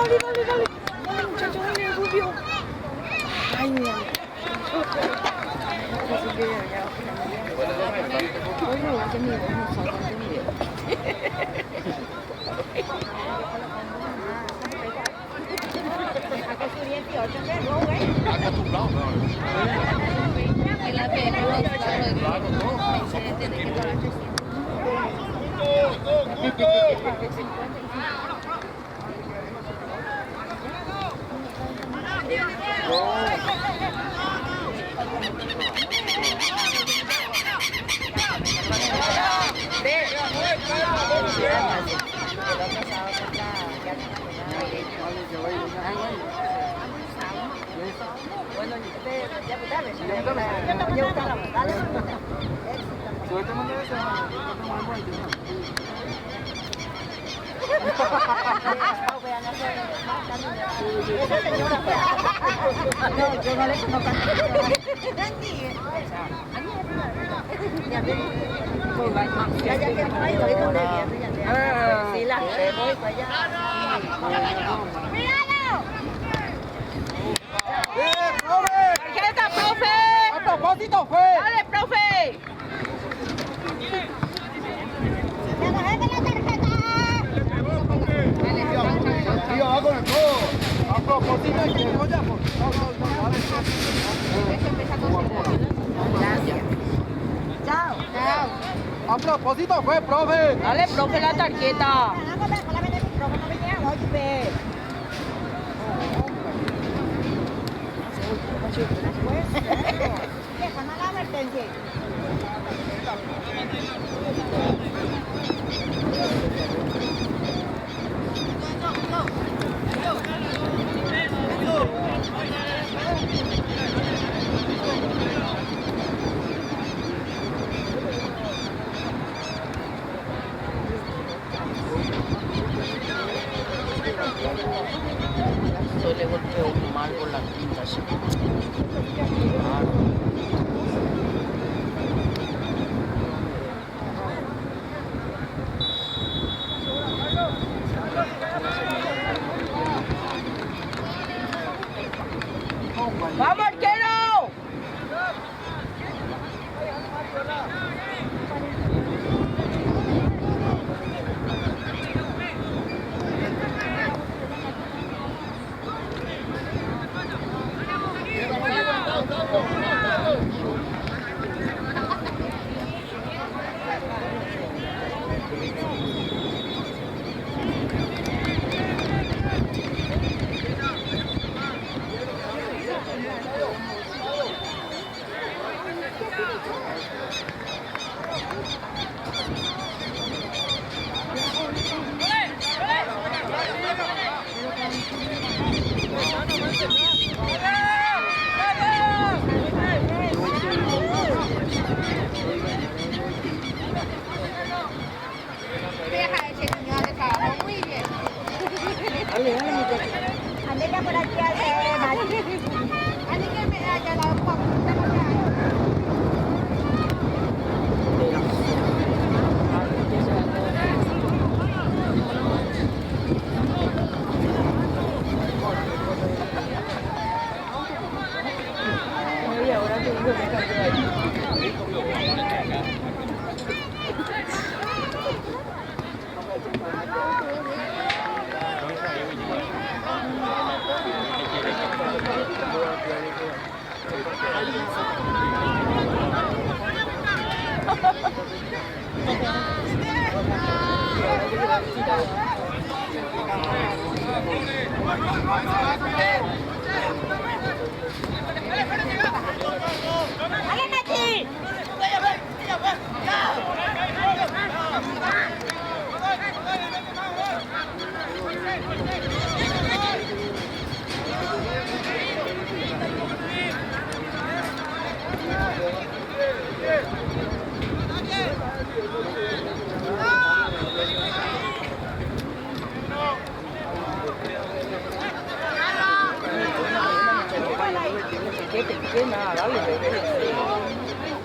dale. Dale, muchacho, dale, Rubio. Ay, mira. Yo no le conozco. Ya que no hay, voy con ella. Sí, la voy para allá. ¡Tarjeta, profe! ¡A propósito fue! ¡Dale, profe! Tío, va con el codo. A propósito y que no ya. Gracias. Chao. A propósito fue, profe. Dale, profe, la tarjeta. Yo le golpeo mal por la quinta. ¡Vamos, arquero!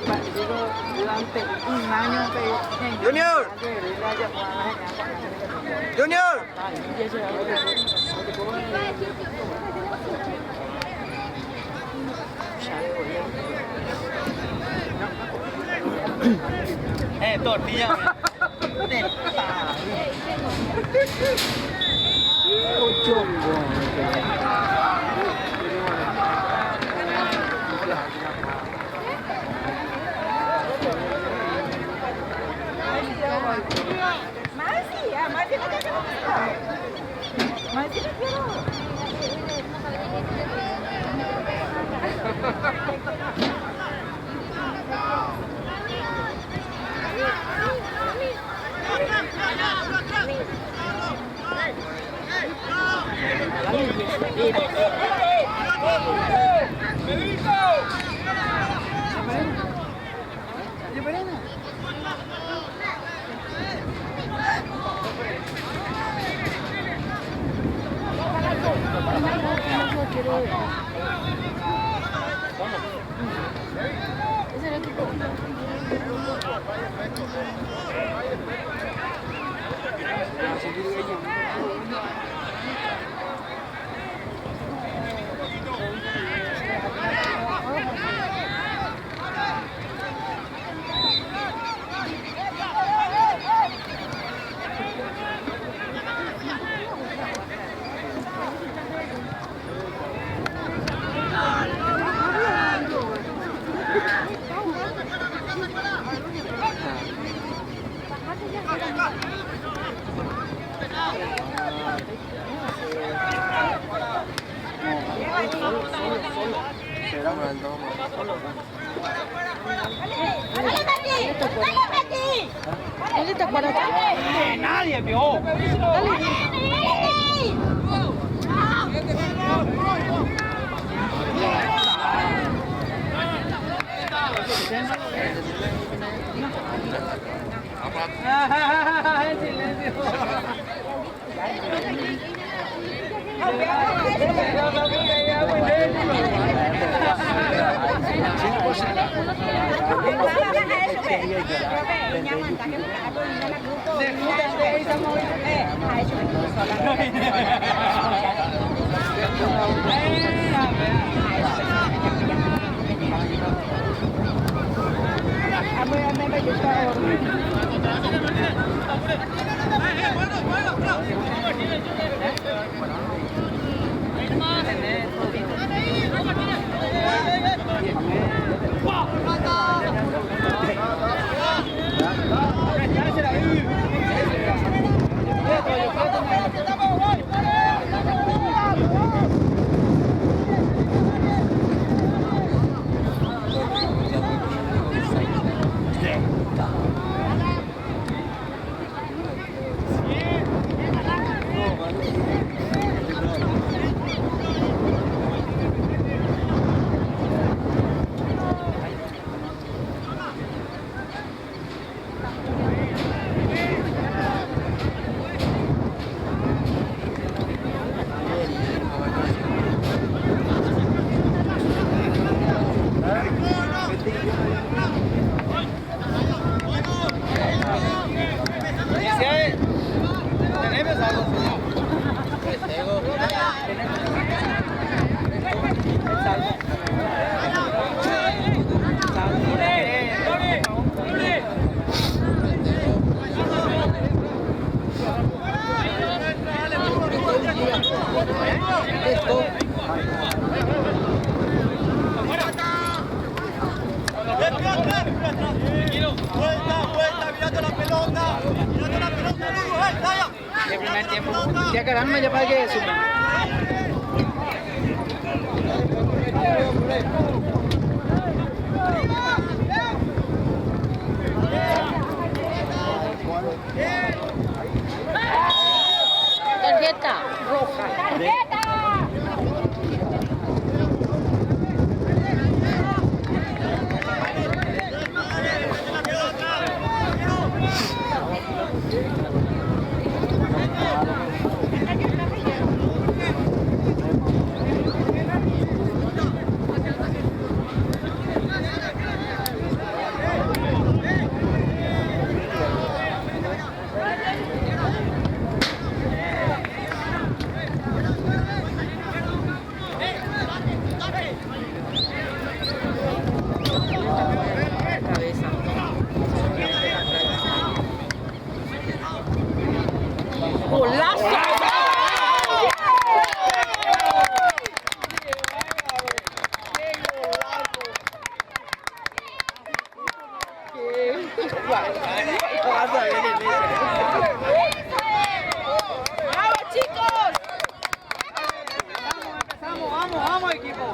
Por aquí durante un año Junior. Tột đi nhá. Để tả. Ôi trộm quá. Nadie vio. क्या करा मैं जब आगे सुबह Tarjeta roja. Tarjeta. ¡Golazo! ¡Bravo, chicos! Vamos, equipo.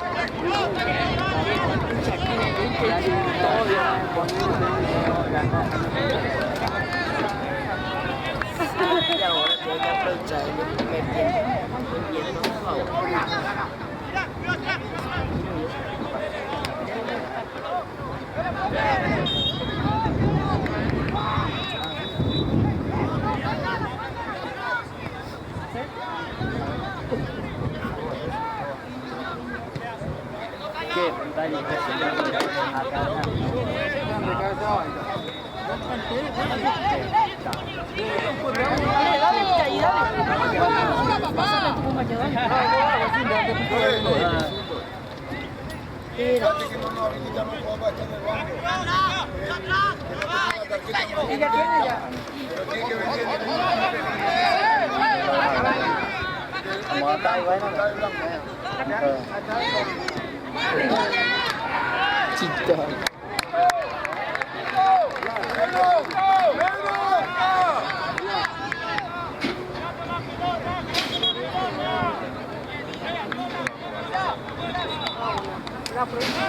Y ahora tengo que aprovechar el primer tiempo. Bien, por favor. Fíjate que no nos habilitan un juego para estar en el banco. Ella tiene ya. Pero tiene que venir Como acá y bueno. Chito. La provincia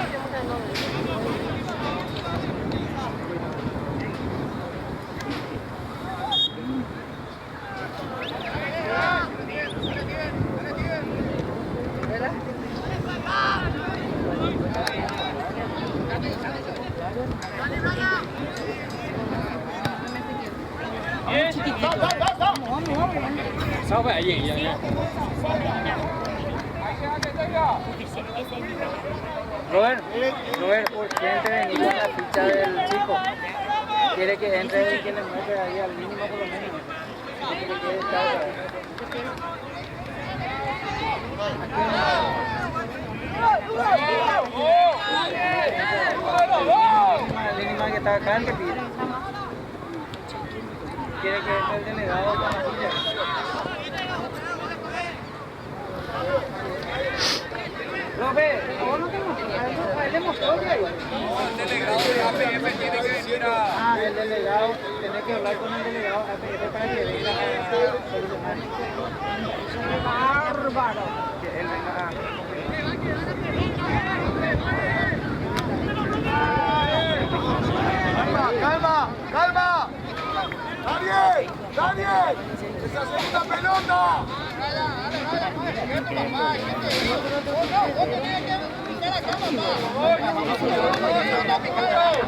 Sao vậy gì vậy? Robert, ¿quién te venía la ficha del chico? Quiere que entre y que le muestre ahí al mínimo por lo menos. Que le quede el mínimo que está acá, el que pide. Quiere que entre el delegado con la silla. Profe, ¿cómo no tengo? ¿A él le mostró que hay? No, el delegado de APF tiene que venir a... Ah, el delegado, tiene que hablar con el delegado APF para que venga a solucionar. bárbaro. Que él venga ¡Calma! ¡Daniel! ¡Esa segunda pelota!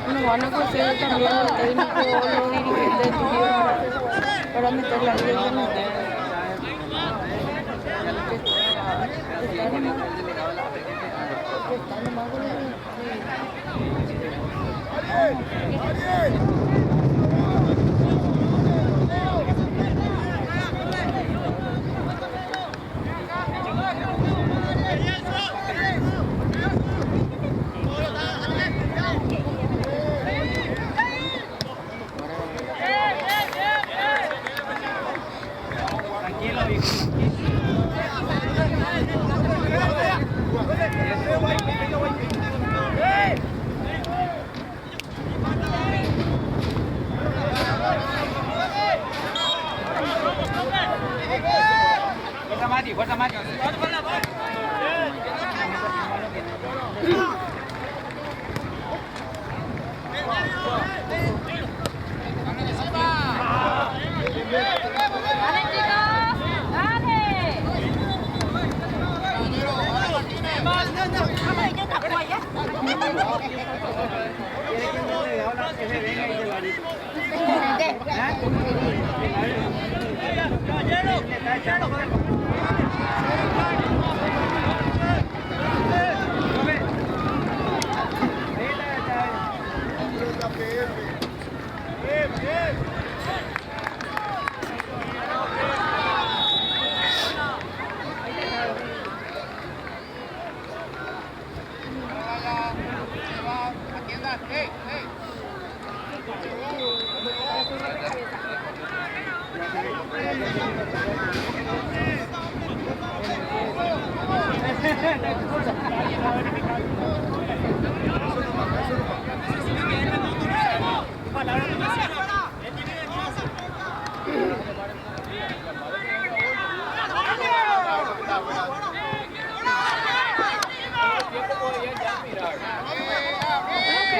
Nos van a conseguir también el técnico o los dirigentes para meter la liga. Fuerza Mati.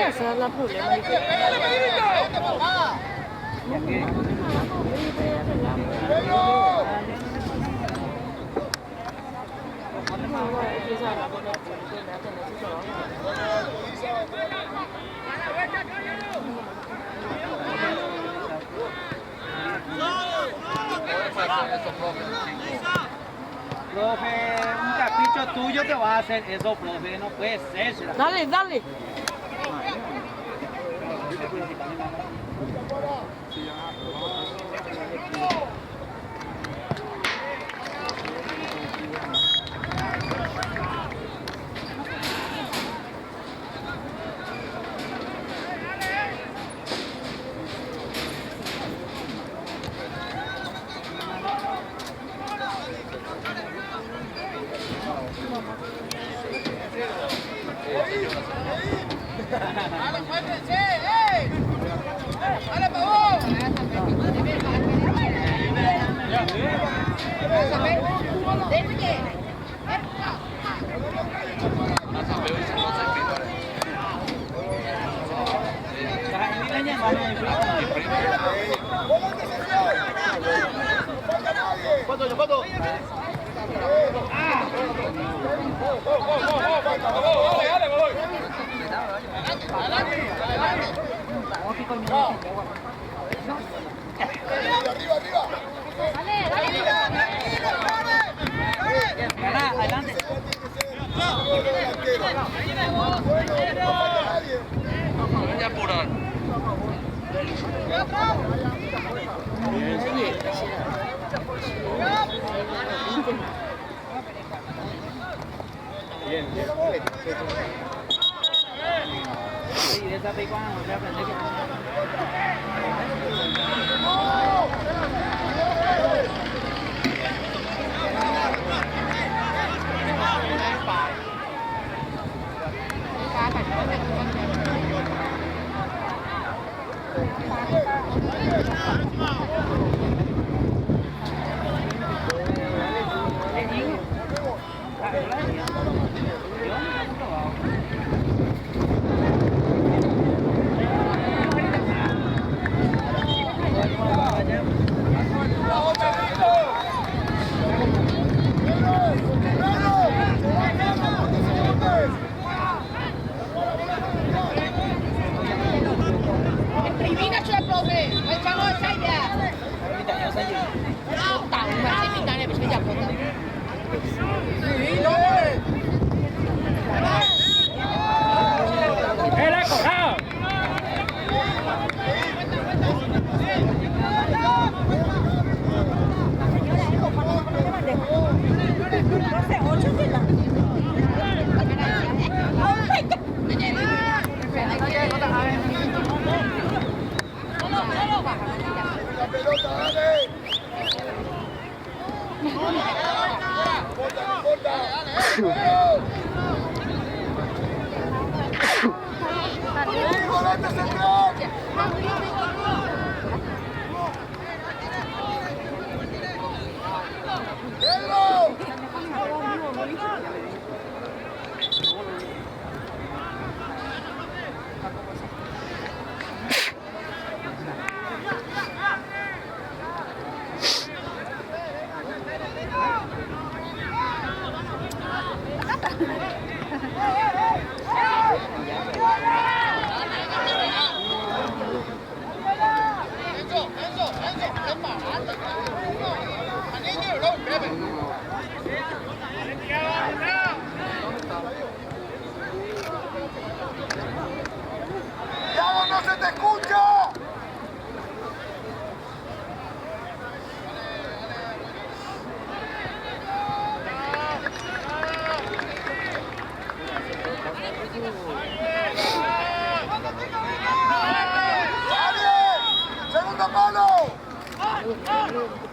Esa es la problema. Profe, un capricho tuyo te va a hacer eso, profe, no puede ser. Dale, dale.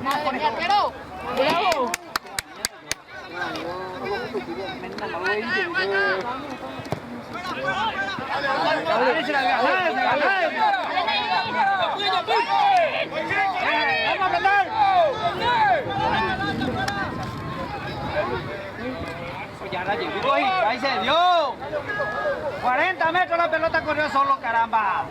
Bravo. Ya la llegó ahí se dio. 40 metros la pelota corrió solo, caramba.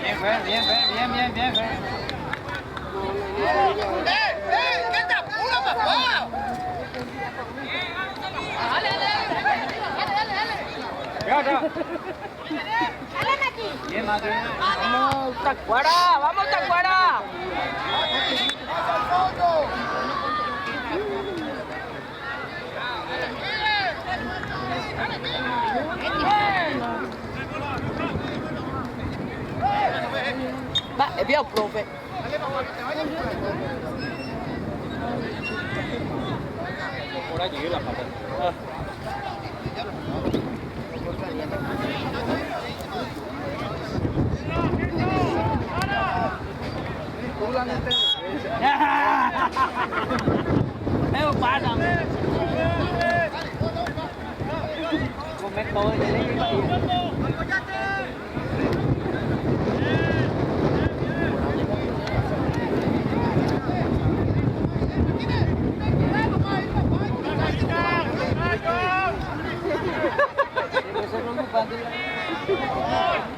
Bien, Fer, bien, Fer, bien, Fer. ¿Qué te apura, papá? Bien, madre. Vamos, Tacuara, vamos, Tacuara. Va, è via, profe. Ahora llegué la pata. Meu pasa. Comer todo el día.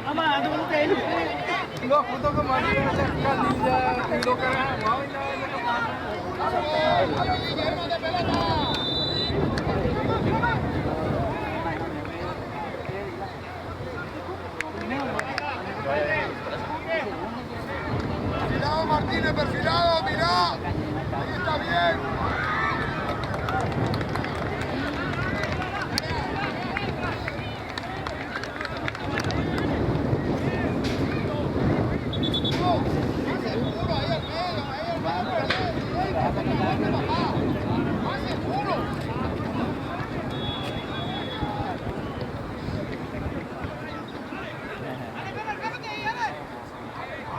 Ama, ano ko tayo? Igo, puto ko mali na sa kanila. Ilo ka na. Wow, Perfilado, Martínez, perfilado, mirá. Ahí está bien.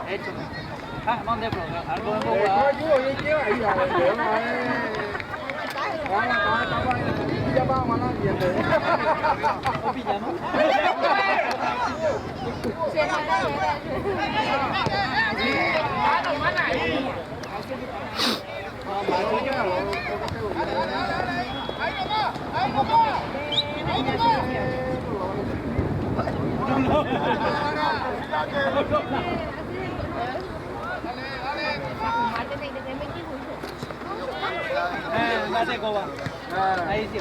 Hecho. Ah, mande pro. Algo de boca. Dale, Coba. Ahí sí.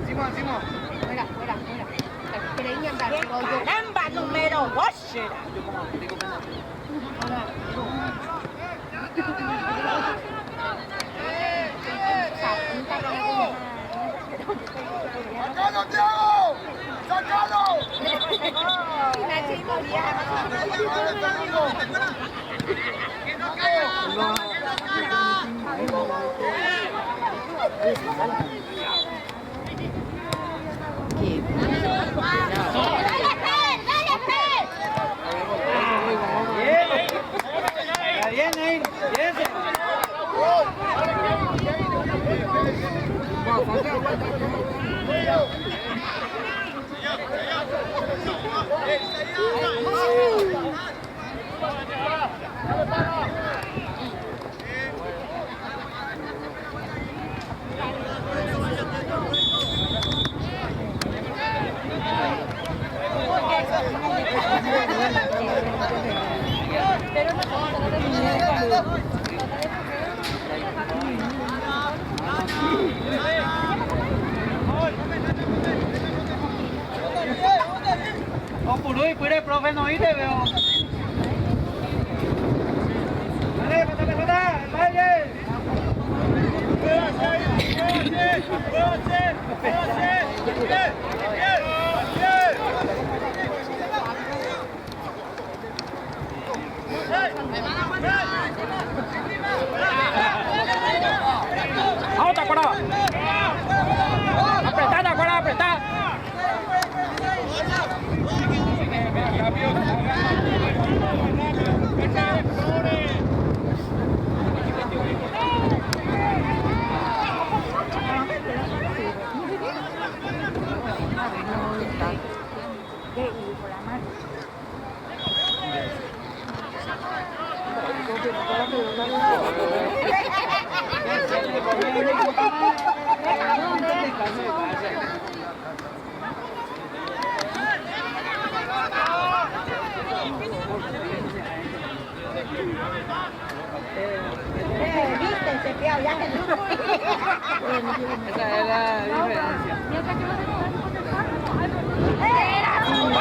Simón, Simón. Caramba, número 12. ¡Sacalo, Thiago! ¡Sacalo! Bien, bien. bueno, ¿oíste? Pero... ¡Dale, pelota! ¡El baile! ¡Vamos, Tacuara! ¡Apretá, Tacuara, apretá! Viste, se quedó ya que no. Esa es la diferencia. ¿Cómo que va?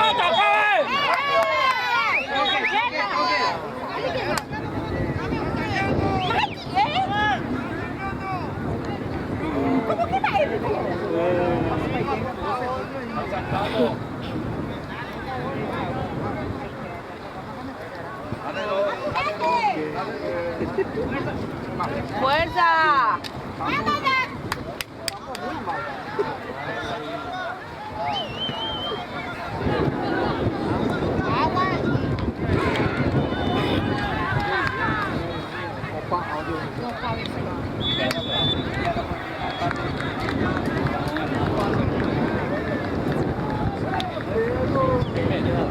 ¡Fuerza!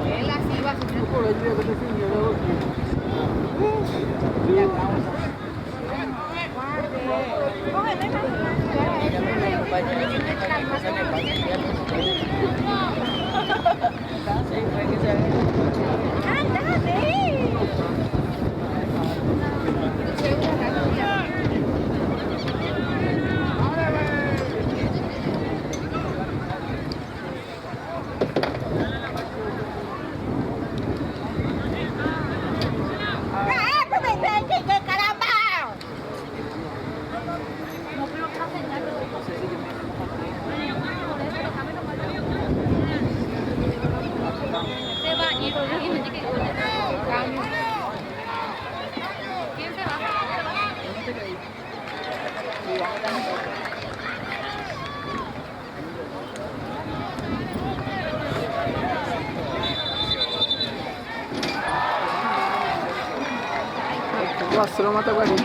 Él así va a Lo mata guardi.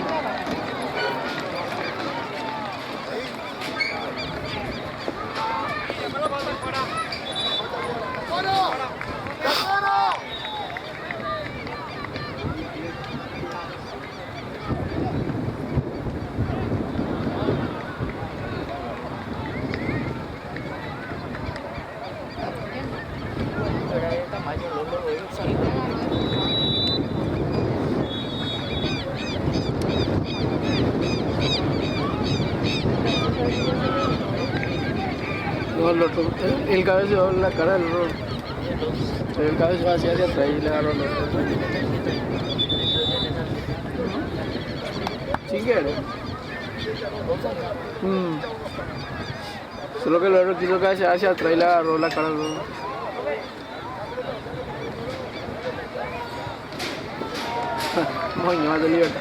El cabello, la cara del rol. El cabello va hacia atrás y le agarró los otros. Chinguero. Solo que el otro quiso que hacia atrás y le agarró la cara del rol. Moño, más de libertad.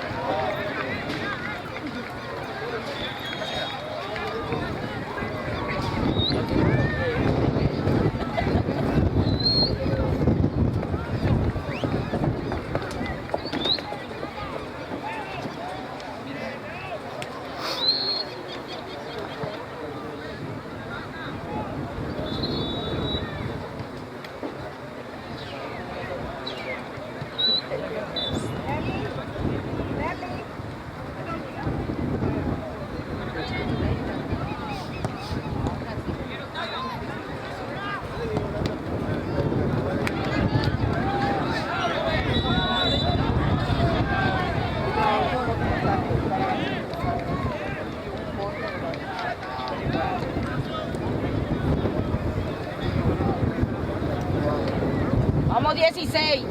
16.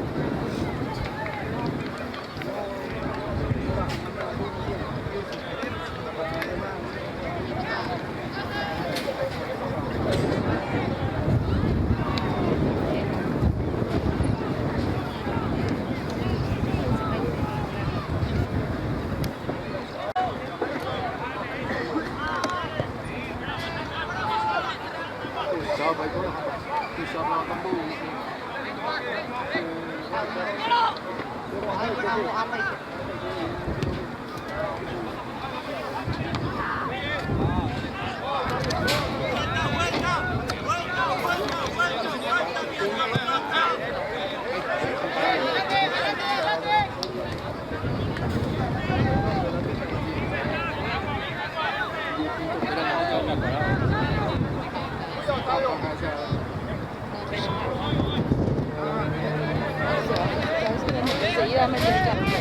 Enseguida me tiene que arreglar.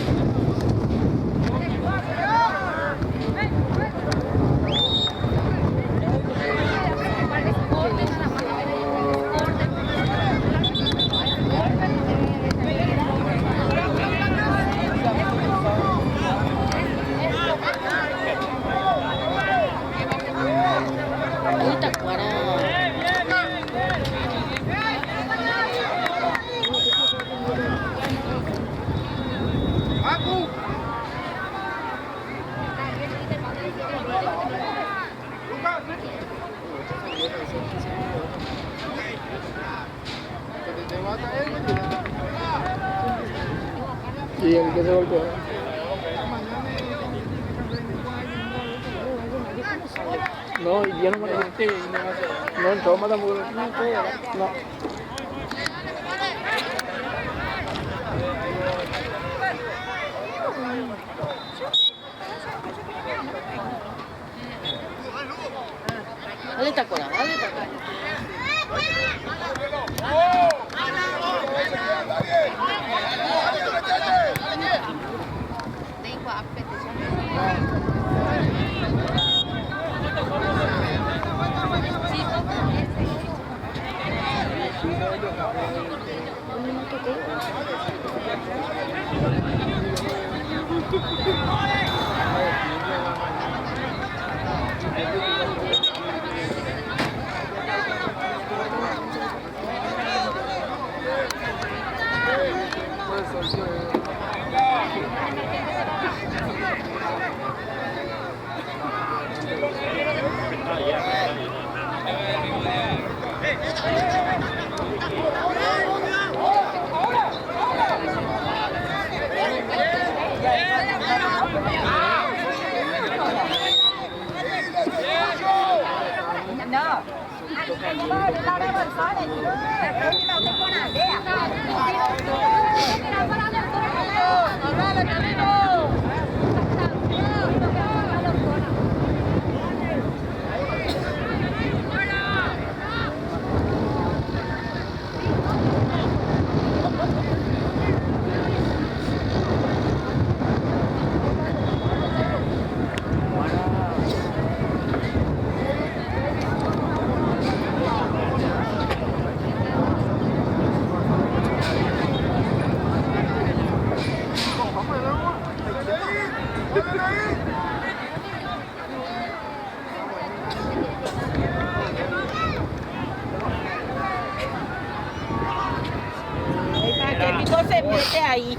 Y el que se golpeó. No, yo no me lo metí. No, en todo matamos. No. Dale tacora, dale tacora. Se mete ahí.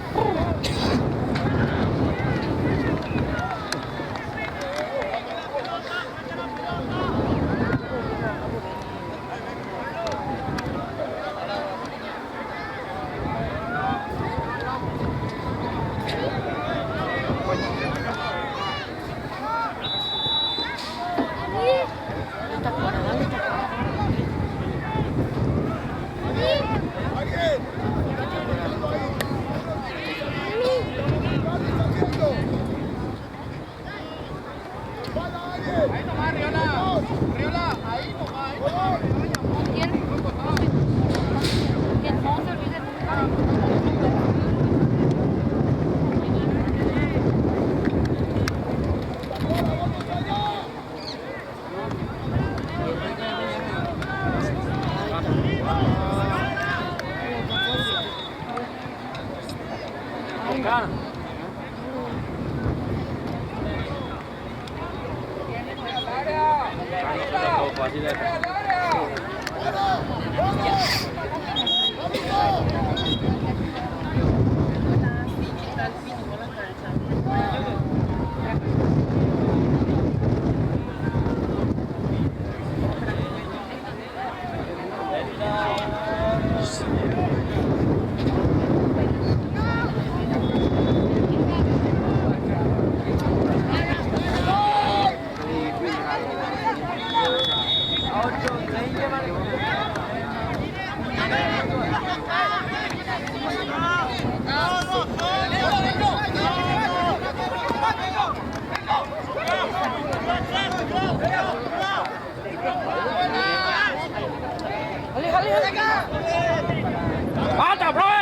¡Falta, profe!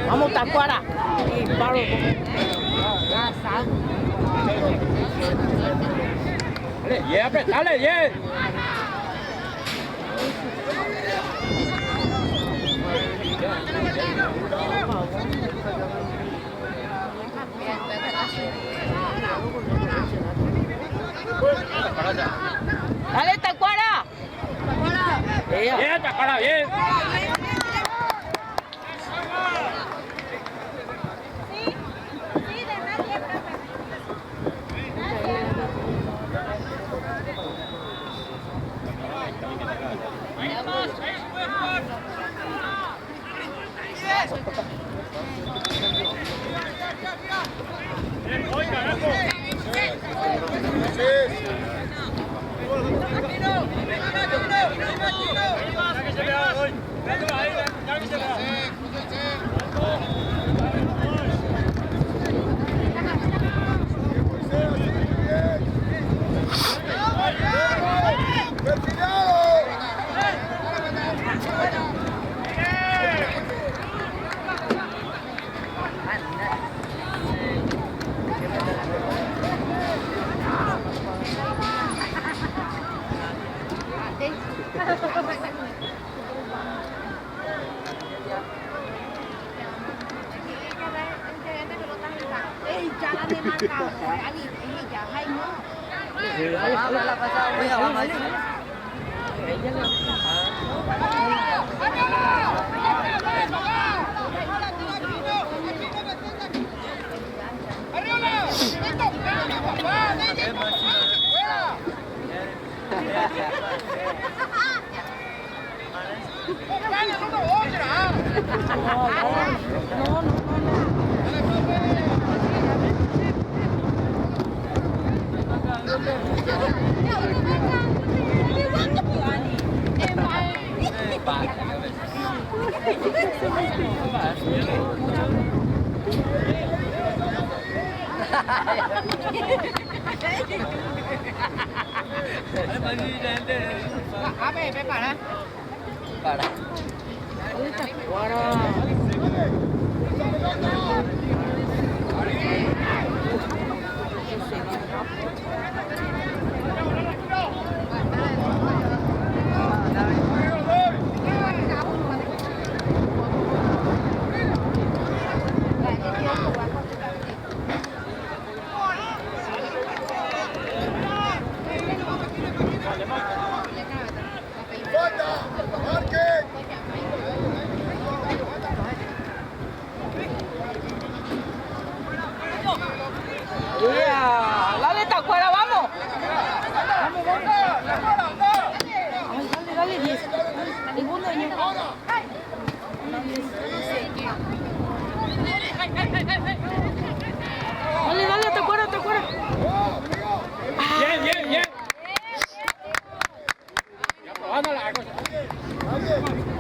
Vamos, Tacuara. Y paro. Dale, yeah, apretale, yeah. Dale, Tacuara. Yeah, Tacuara, yeah. Dale, Tacuara, vamos. Dale, 10. Segundo año. Dale, Tacuara. Bien. Ya probando la cosa.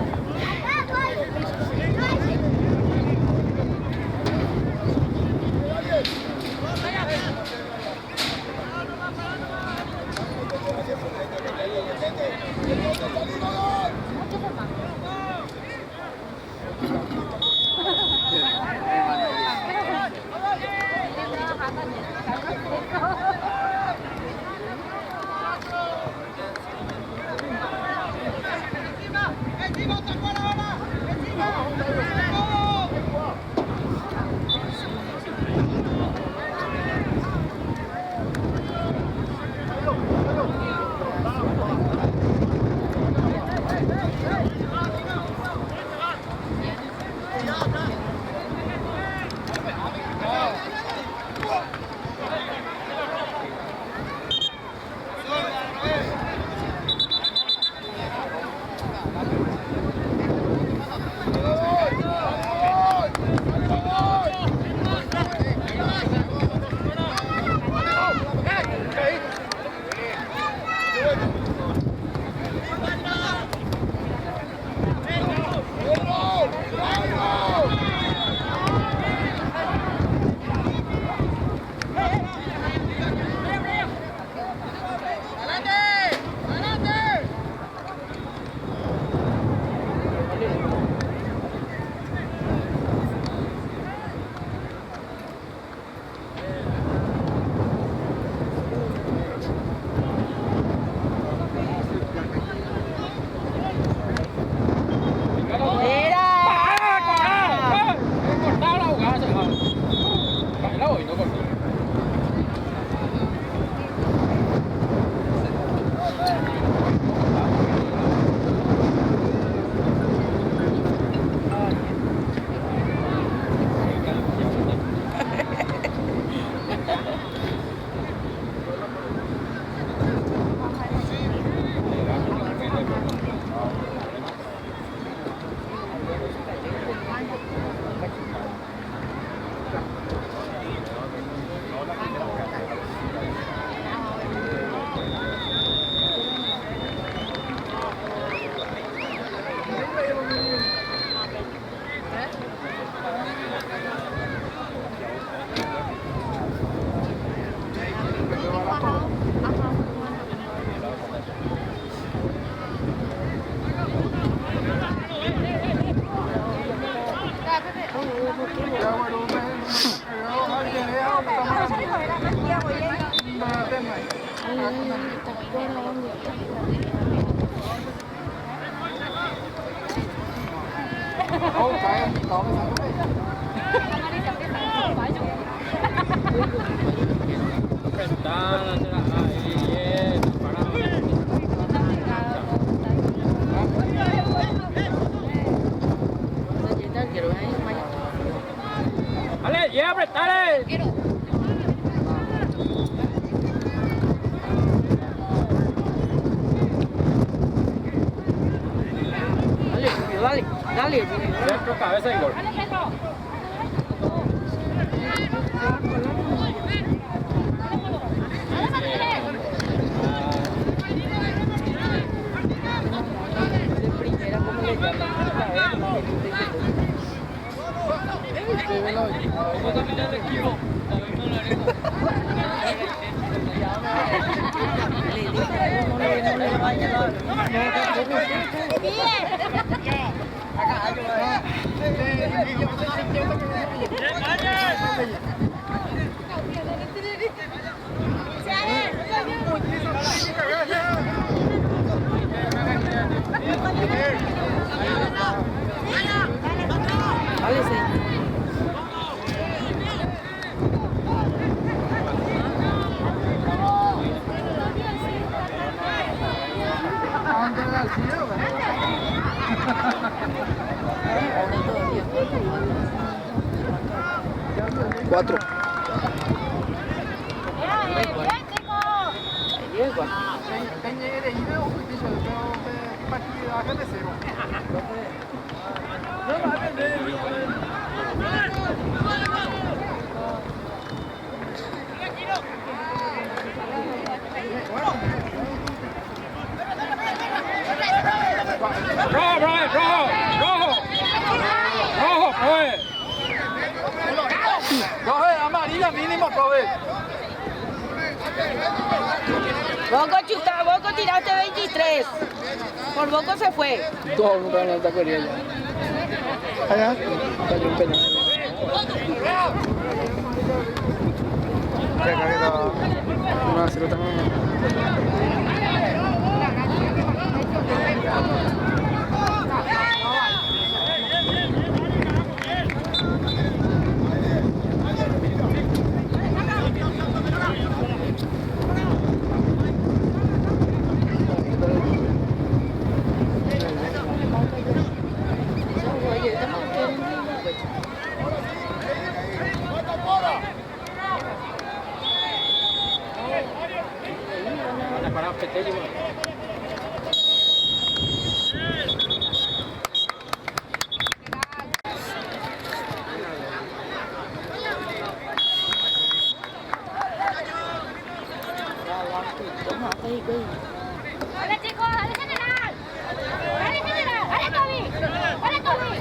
Dale, lleva, dale. Dale, dale. Centro, cabeza y gol. Cuatro. Rojo, Brian, rojo, rojo. Rojo, profe. Profe, amarilla mínimo, profe. Vos con chuta, vos con vos tiraste 23. Por poco se fue. 2-1 para la taquería ya. Allá. Cayó un penal. Ya cayó. 1-0 también. Para pequeño. ¡Dale, chicos! ¡Dale, general! ¡Dale, general! ¡Dale, Toby! ¡Dale, Toby!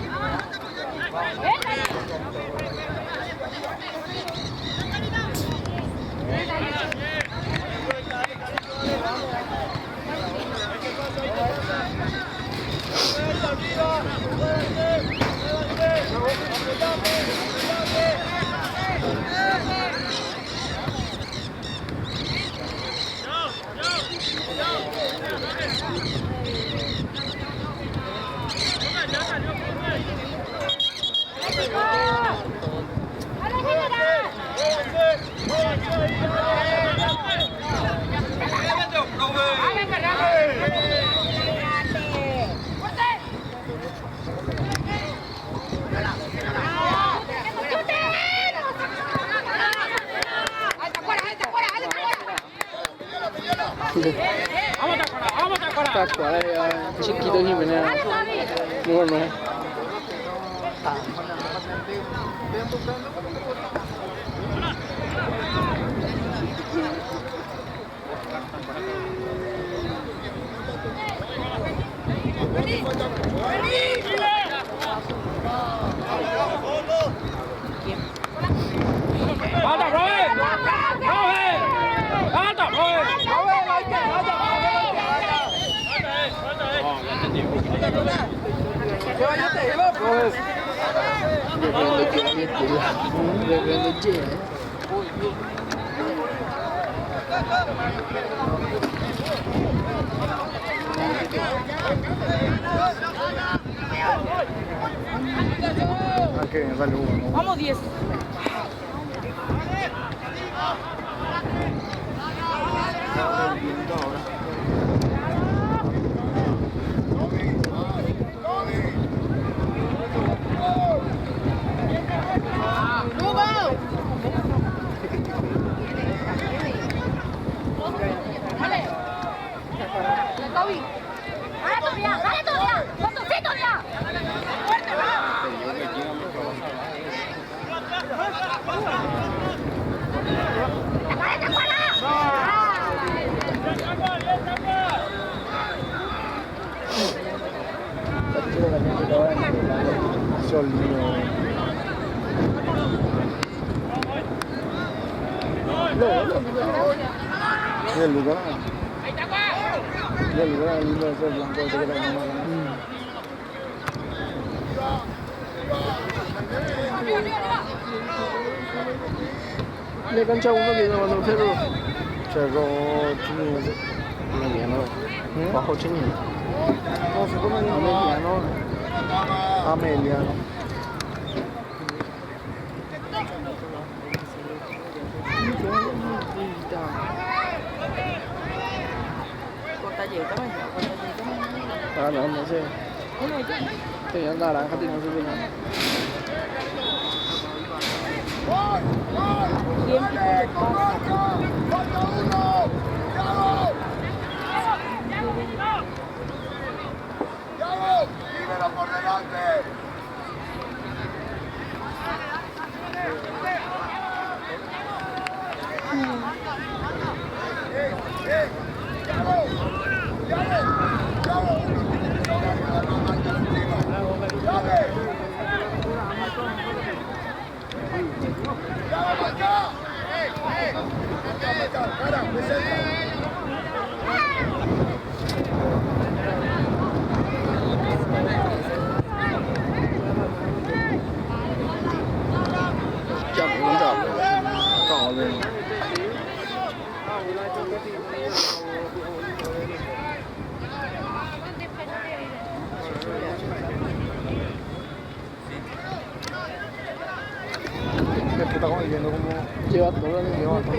Tacuara ya chiquito Jiménez. No, no. ¡Alta, Robert! ¡Robert! ¡Alta, Robert! Aquí, dale uno. Vamos 10. Toby! ¡Dale, Toby! ¡Dale, Toby! ¡Botoncito ya! Sol mío. Y el lugar. Y el lugar, el lindo de ser blanco, de que la misma. Le cancha uno que no va a Cerro. Cerro Chini ese. Mediano. Bajo Chini. No, se come Mediano. Ameliano. Ah, no, no sé. Tenía naranja, tiene su veneno. ¡Libera por delante! viendo cómo lleva todo el lleva todo.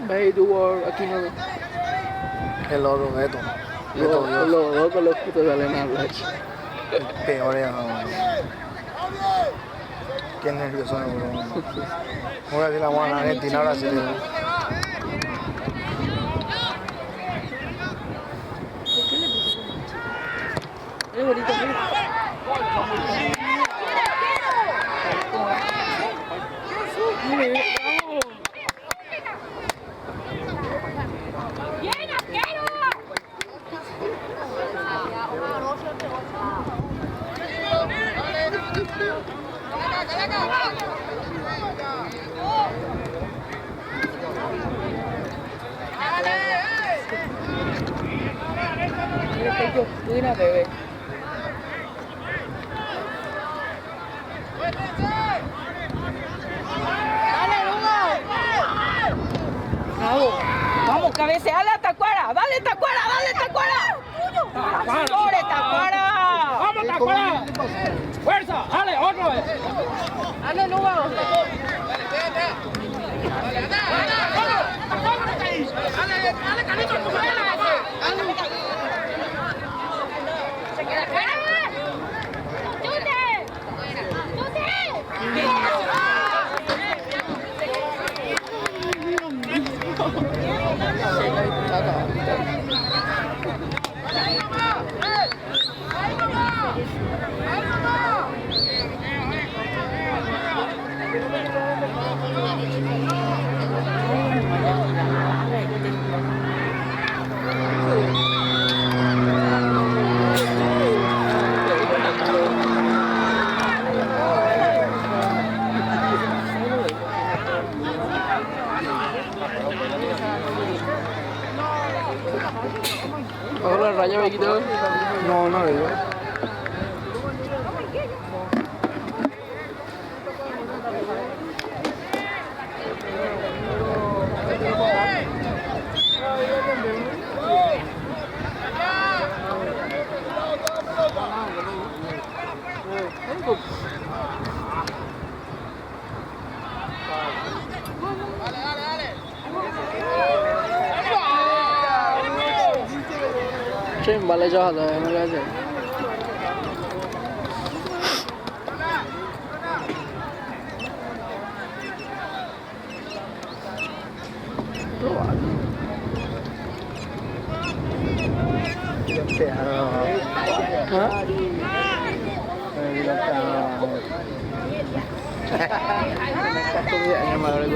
Ve tu aquí no. El loco, Beto. Los locos los putos salen a hablar. Peor ya. Qué nervioso, bro. Voy a decir la buena Argentina ahora sí. Es bonito. Una bebé. Vamos, cabeceale a Tacuara. Dale, Tacuara, dale, Tacuara. ¡Sobre, Tacuara! ¡Vamos, Tacuara! ¡Fuerza! ¡Dale, otra vez! ¡Dale, Lugo! ¡Dale, Carlitos! ¡Se queda fuera! ¡Chute! Ahora la raya me quitó. No, no digo. Che, vale cho hả rồi, nó ra rồi. Hả? Công nhận nhưng mà rồi.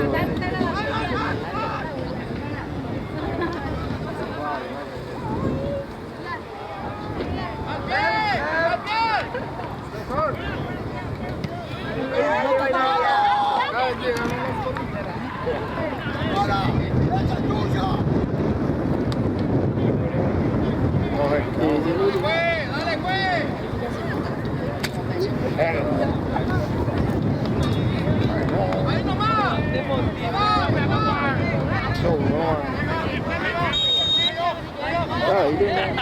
Irene.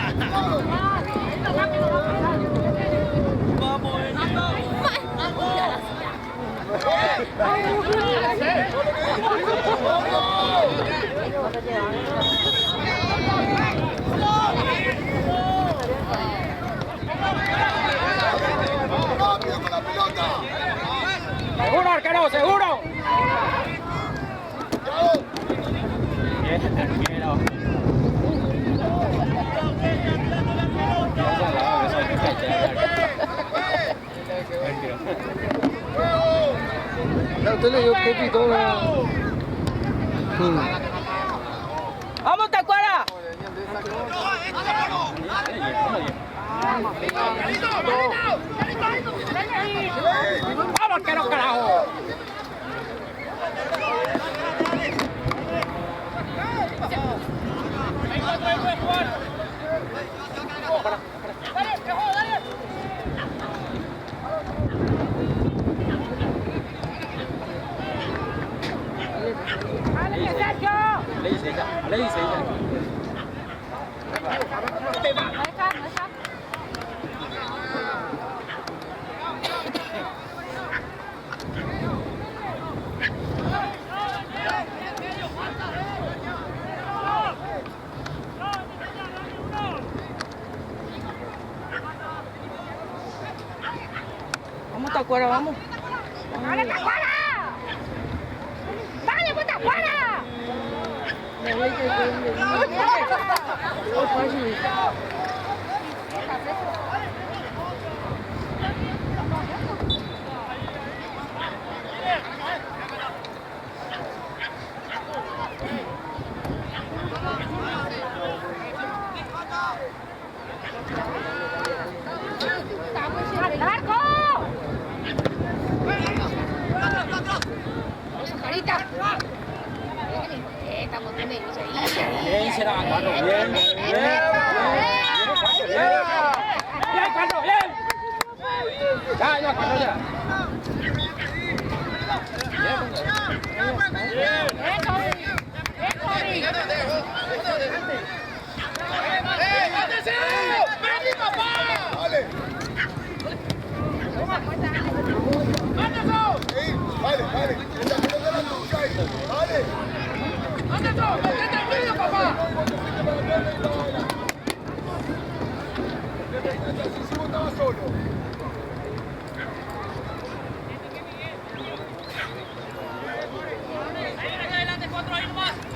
Seguro, arquero, seguro. Arquero. No, usted le dio Pepe y todo. ¡Vamos, Tacuara! ¡Vamos, arquero, carajo! Vamos, Tacuara, vamos. ¡Vale, Tacuara! ¡Vale, pues, Tacuara! ¡Al largo! ¡Eso, carita! Estamos temerosos ahí. Bien, será, Carlos, bien. Bien, Carlos, bien. Ya, Carlos, ya.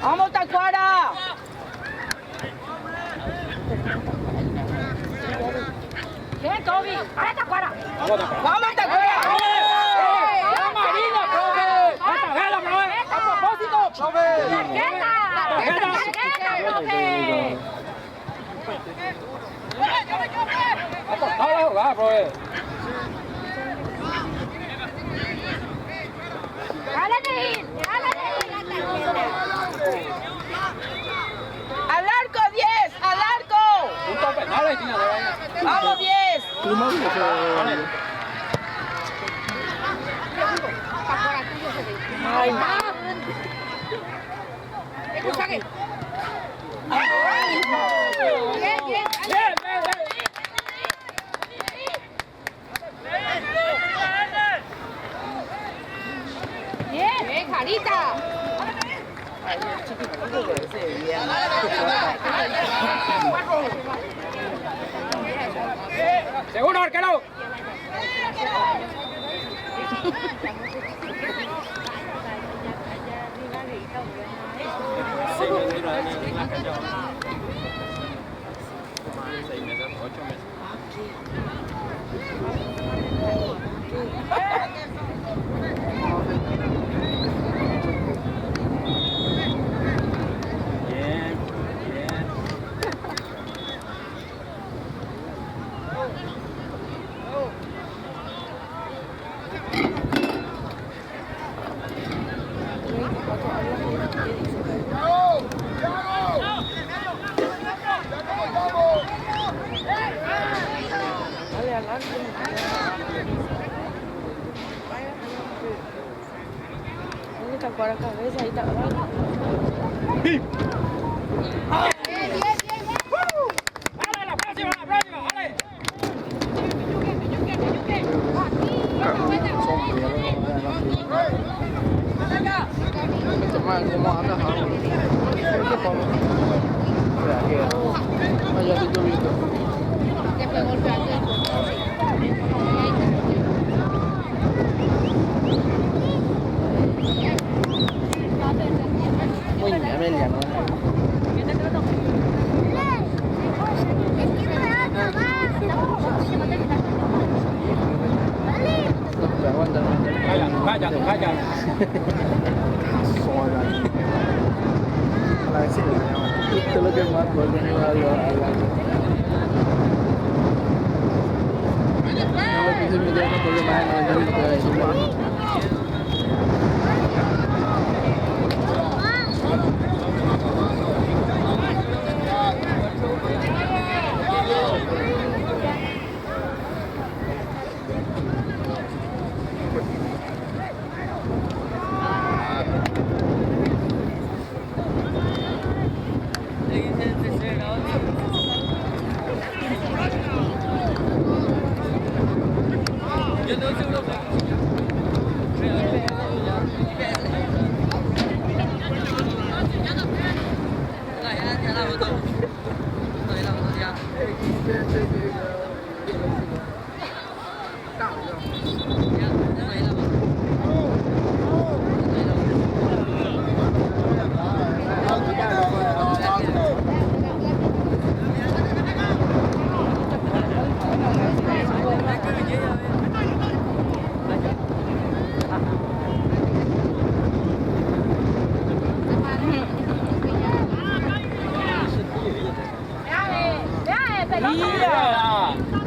¡Vamos, Tacuara! Bien, Toby. ¡Vale, Tacuara! ¡Vamos, Tacuara! ¡La marina, profe! ¡La tarjeta, profe! ¡A propósito, profe! ¡Tarjeta! ¡Tarjeta, profe! ¡Ha cortado la jugada, profe! ¡Dale, Neil! ¡Dale, Neil! ¡Al arco, 10! ¡Al arco! Punto penal, Cristina, de vaina. ¡Vamos, 10! ¡Ay, ¡Escúchame! ¡Bien, bien! ¡Bien, ¡Bien! ¡Bien, Jarita! ¡Seguro, arquero! Tacuara cabeza, ahí está. Bien, bien, bien. gatito viendo. Después golpearte. Muy Amelia, ¿no? Aguanta, Cállate. A la vecina. Esto es lo que más puede tener a los no lo quise meter en un problema de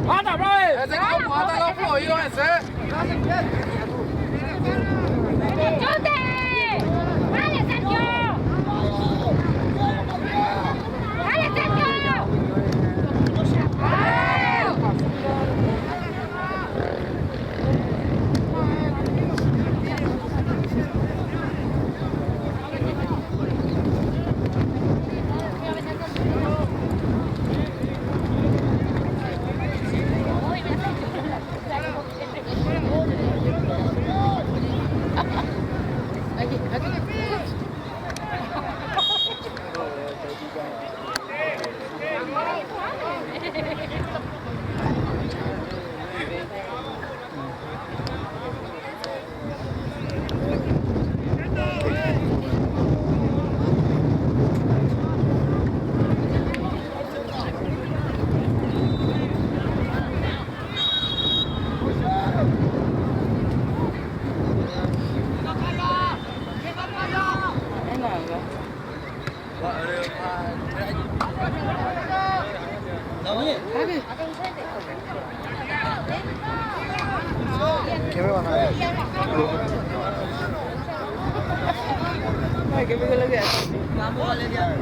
¡Anda, brother! Ese como mata los fluidos ese. ¡Chute! ¡Dale, Sergio! ¡Dale, Sergio! ¿Qué me van a dar? Ay, ¿qué fue lo que hace? Vamos, Valeria.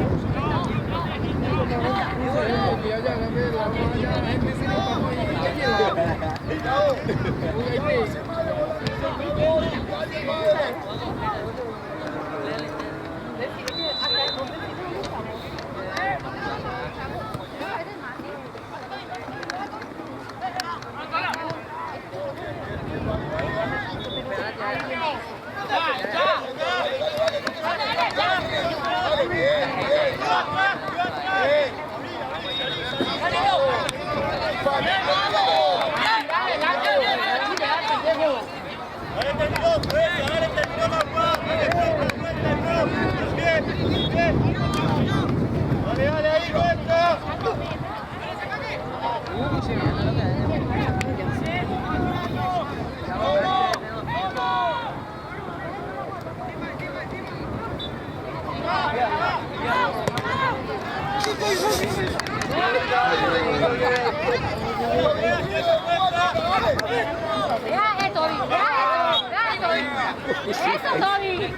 Eso, Toby.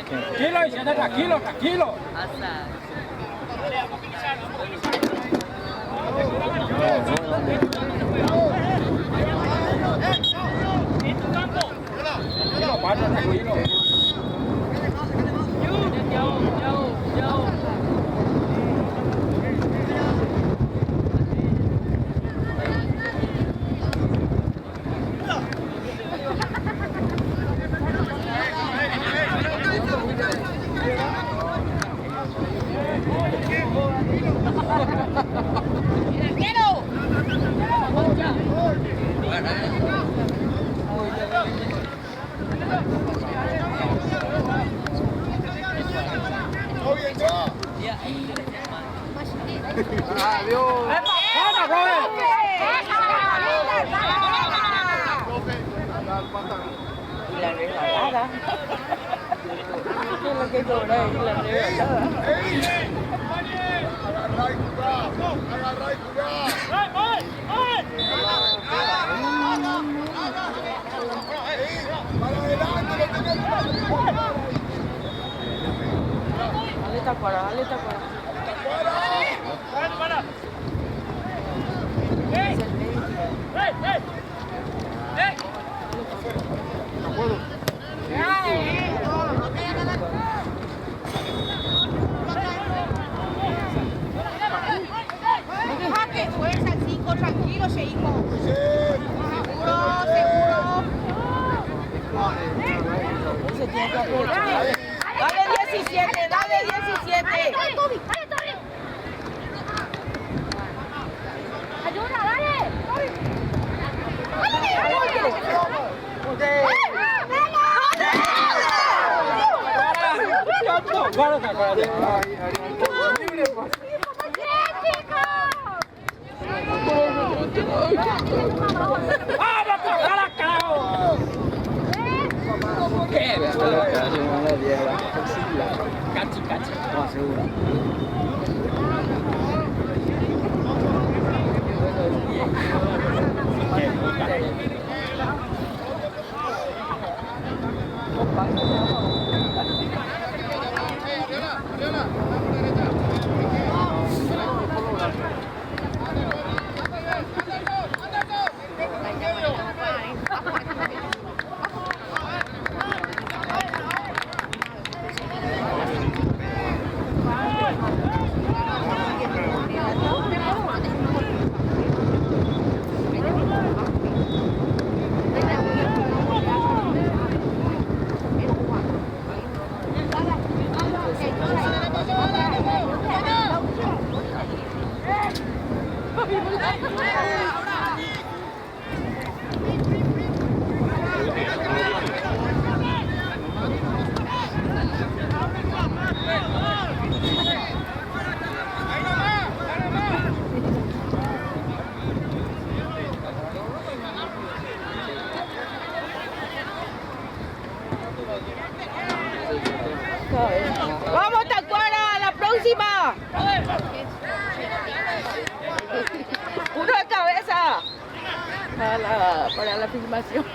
Tranquilo, Isena, tranquilo. Tranquilo, pasa, tranquilo. ¡Vamos, Robert! Y la regalada. ¿Qué es lo que cobra? Y la regalada. Dale tacuara, dale tacuara. Deja que fuerza el 5, tranquilo, ese hijo. Seguro, seguro. Se tiene que aprovechar. Dale 17, dale 17. Dale, Toby, dale, Toby. Ayuda, dale. ¡Vamos, carajo, carajo! ¿Qué? Cachi, cachi. ¡Vamos, Tacuara! ¡A la próxima! ¡Uno de cabeza! Para la filmación.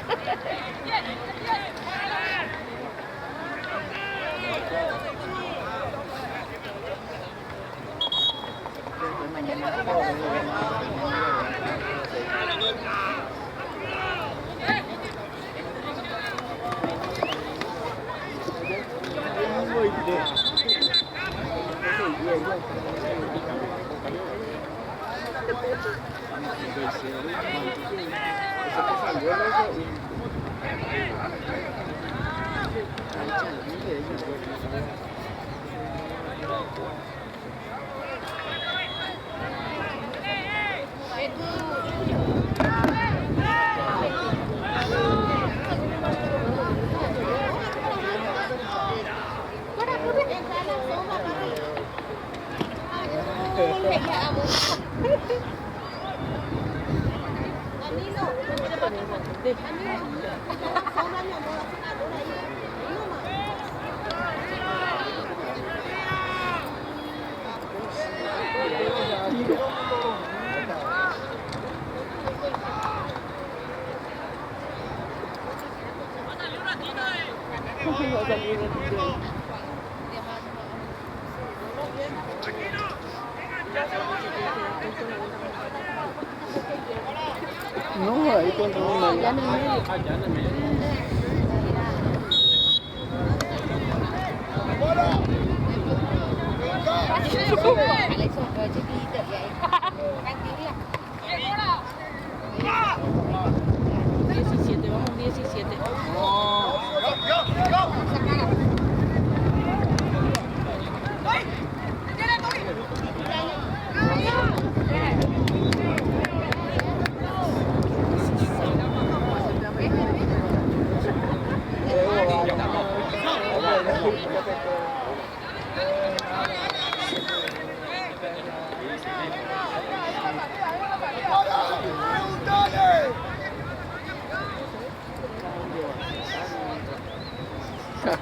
No, ahí contra una ya en el medio. Vamos 17.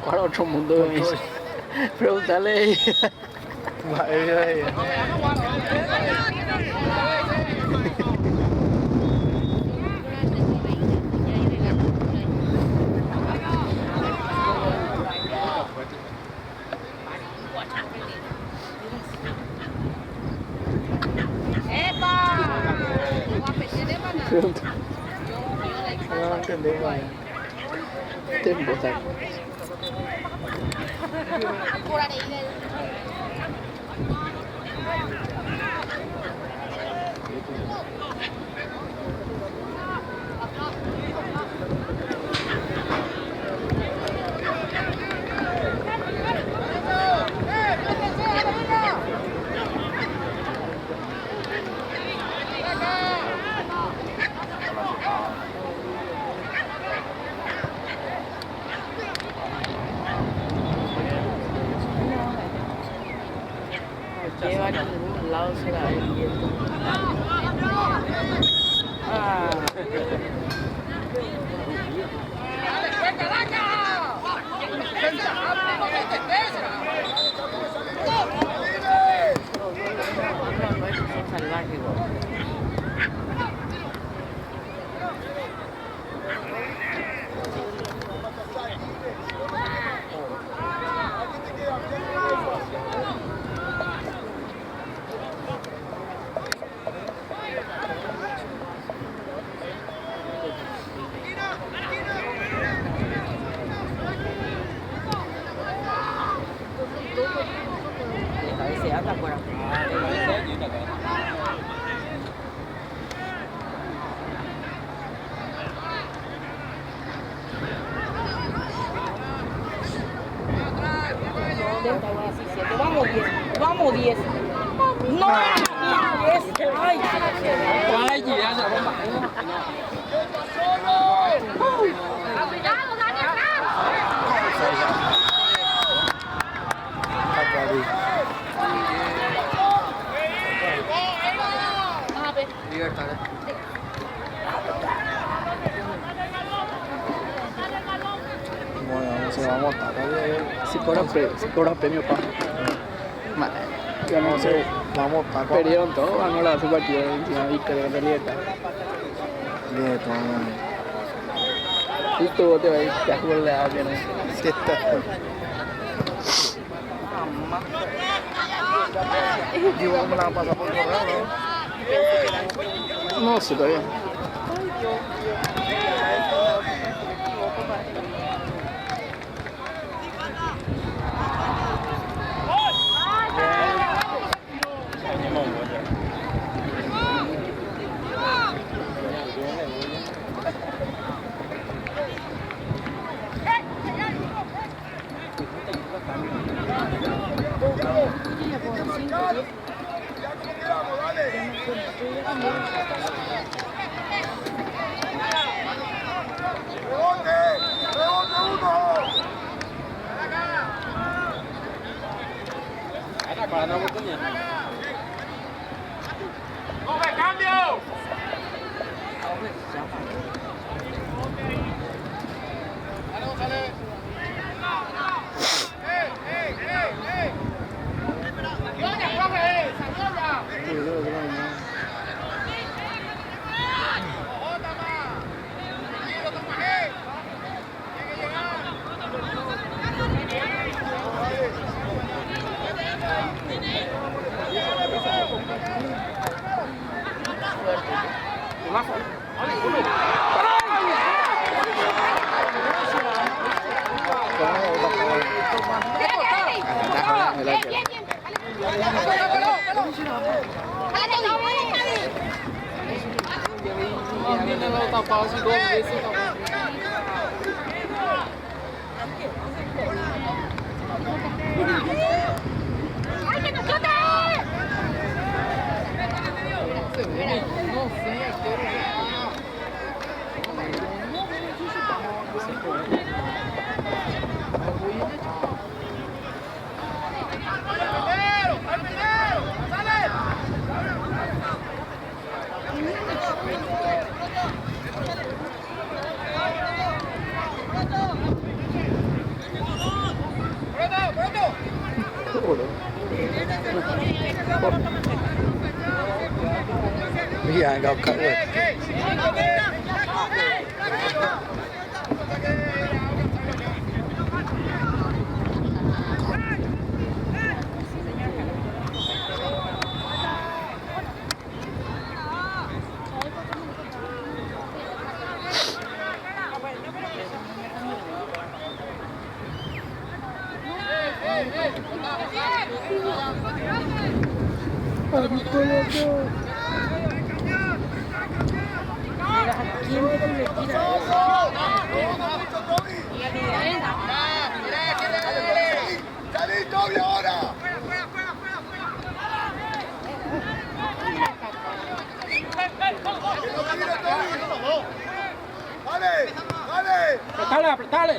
para otro mundo. Preguntarle. No entendí, vaya. Tiempo, saco. Lleva en algún lado será el viento. Ah. No es que son salvajes igual. Se anda por acá. Vamos 10. Vamos 10. No, 10. Ay, Ay, ya se bomba. ¡Cuidado, Daniel! Libertad. Bueno, no se vamos a estar. Si cobra premio pa. No sé, vamos a estar. Perdieron todo, ganó la su partido encima victoria de libertad. Bien, toma. Justo vos te vas a ir, te juro le da bien. Sí, está. Digo, ¿cómo la van a pasar por correo? No sé todavía. ¡Coge, cambio! ¡Ay, que nos chote! Mira, venga, Oscar, güey. ¡Salí, doble ahora! ¡Dale! ¡Dale! Apretale, apretale.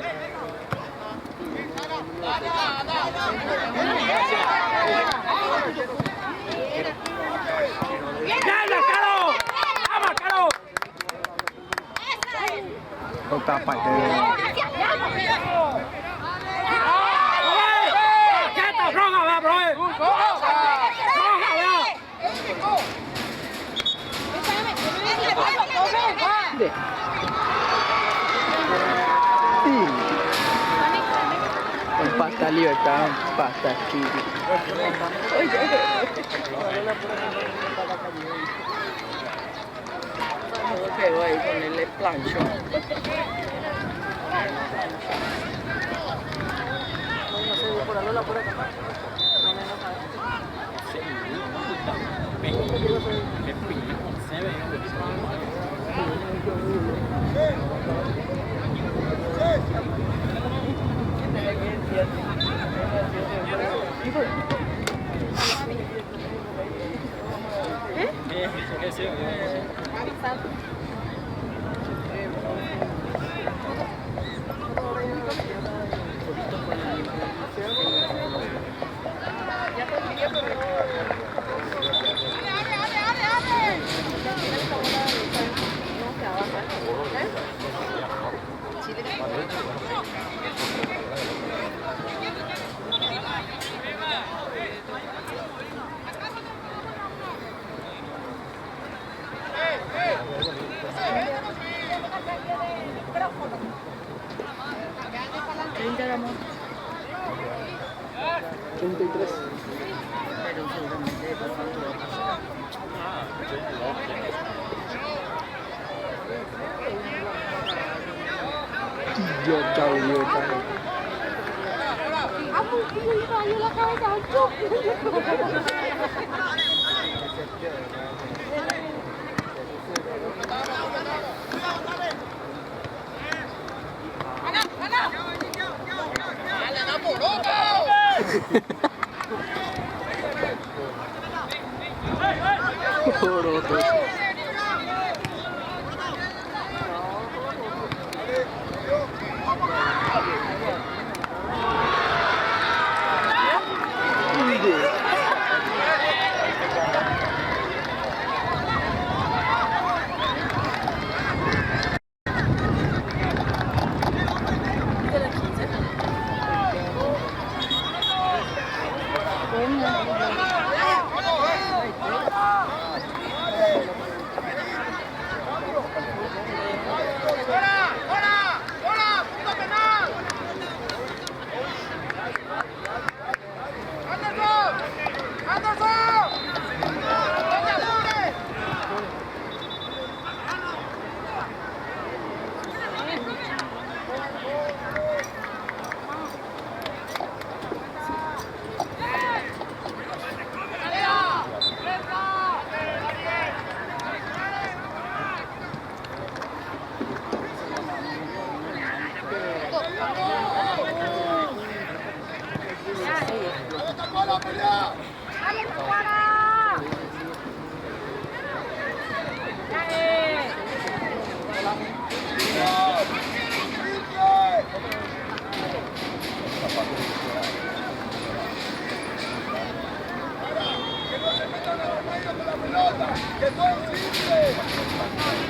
¡Bien, Caro! ¡Vamos, Caro! Otra parte de... ¡Quieta, roja, va, bro! ¡Roja, va! Pasta libertad, pasta aquí. Todo pegó ahí con el plancho.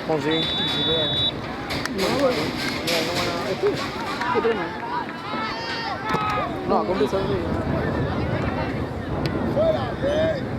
¿Cómo sí? No, compensado. ¡Fuera! ¡Bien!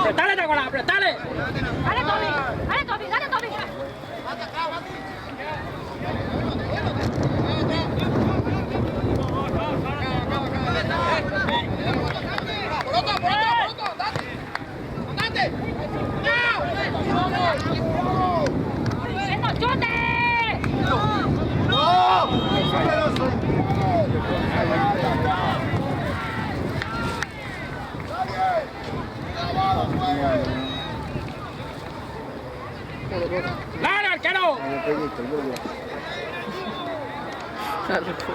Apretale, Tacuara, apretale. Dale, Toby. Dale, Toby. Dale, Toby. ¡Eso, chute! ¡Dale, arquero! ¡Cambio, bro!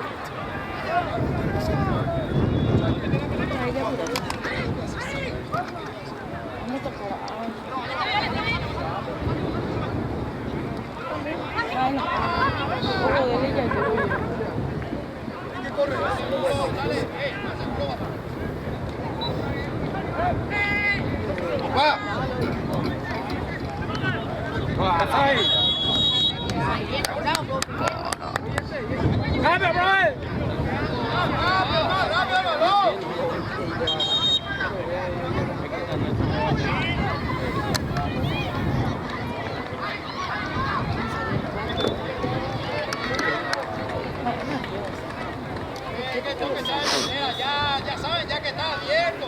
Ya saben, ya que está abierto.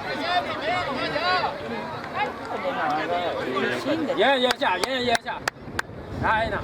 Que sea el primero, ya. 延一下，延一下，来呢。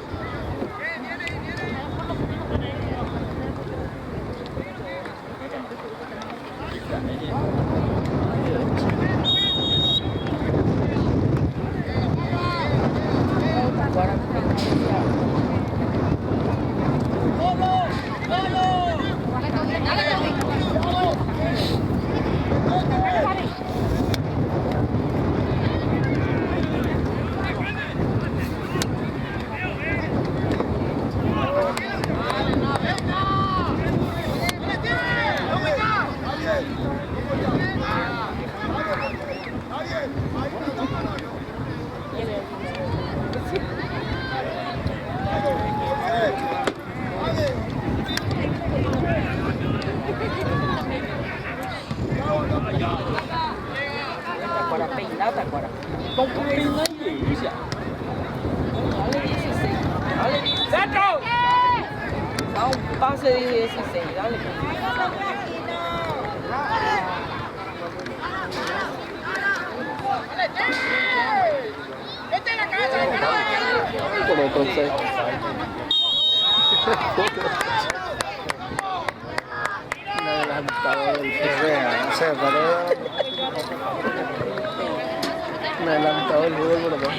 ¡Centro! Da un pase de 16, dale. ¡Vete a la casa! Por otro set. Un adelantado del no sé, un adelantado del fútbol, ¿verdad?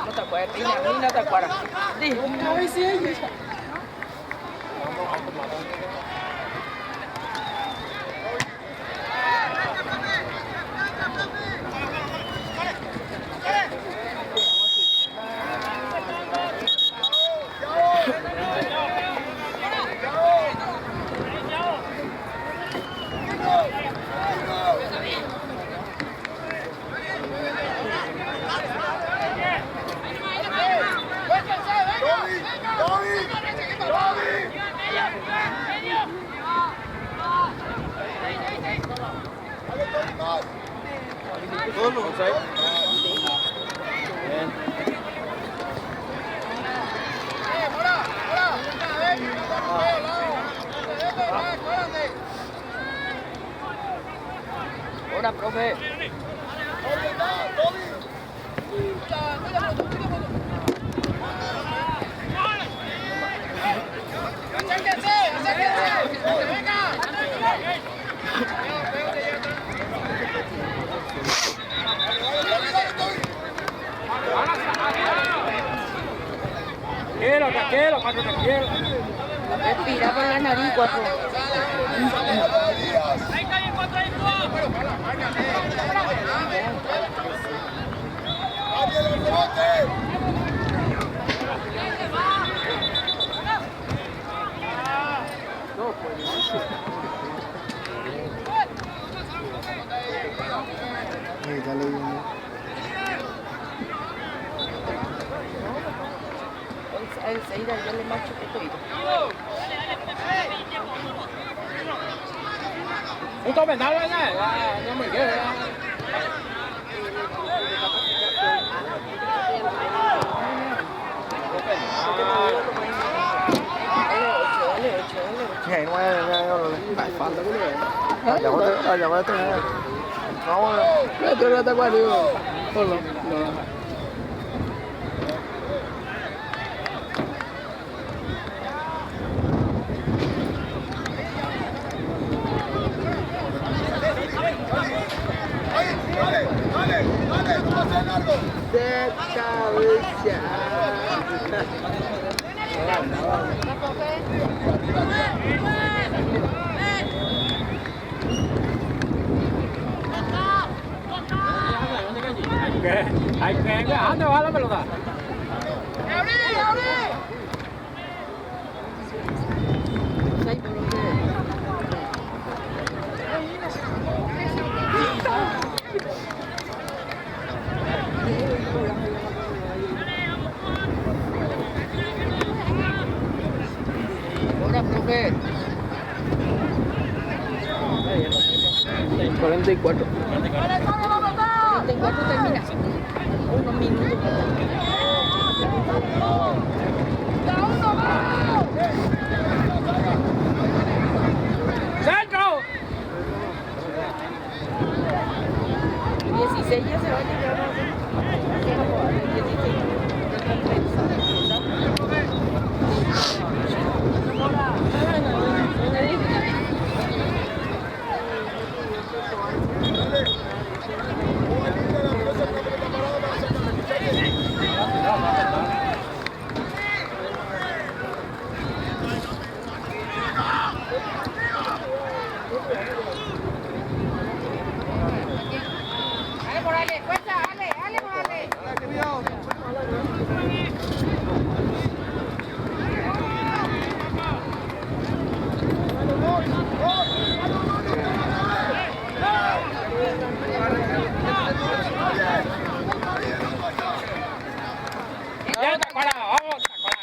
No te acuerdas, Pina, a mí no te acuerdas. Dije, una vez sí, ella. Ahora, profe. Tranquilo, tranquilo, Cuatro, tranquilo. Respira por la nariz, Cuatro. Ahí está leyendo. El Seira ya le macho que estoy. Un comentario, no me quiero. Ngày ngoài này rồi. Phải phạt cái này. Allá va a tener. Vamos. Esto no está cuático. Ponlo. No. Dale, no pasa largo. De cabeza. Hay que ¿a dónde va la pelota? Ahora, profe. 44. 44 termina. Unos minutos. ¡Centro! 16 ya se va a llegar. 16. Ale, Morales, fuerza, Ale, Morales. ¡Ya está colado! ¡Vamos! ¡Está colado!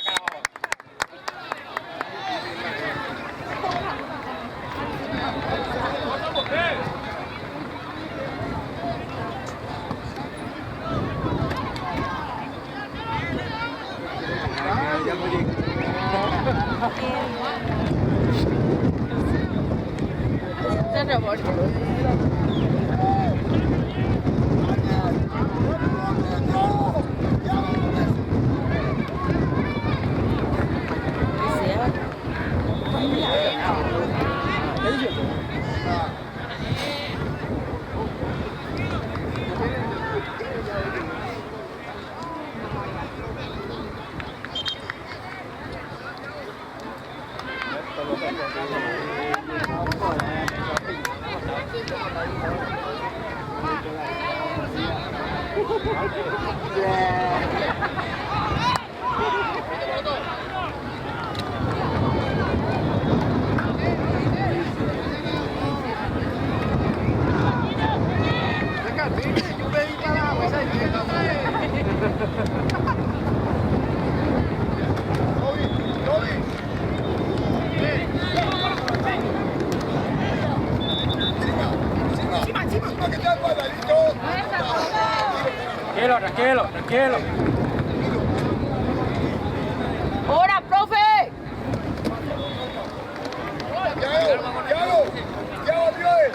Tranquilo, tranquilo. ¡Ahora, profe! Ya abrió él.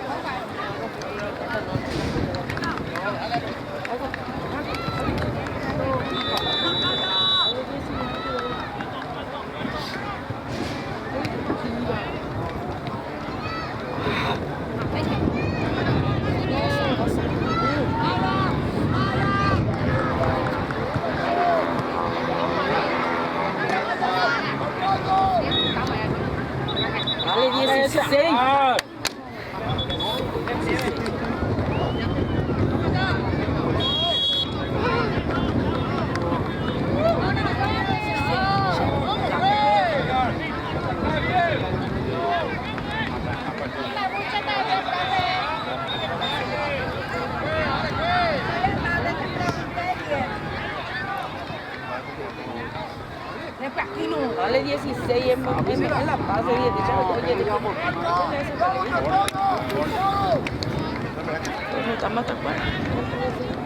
Dale 16 en la base 10. No está más tacuara.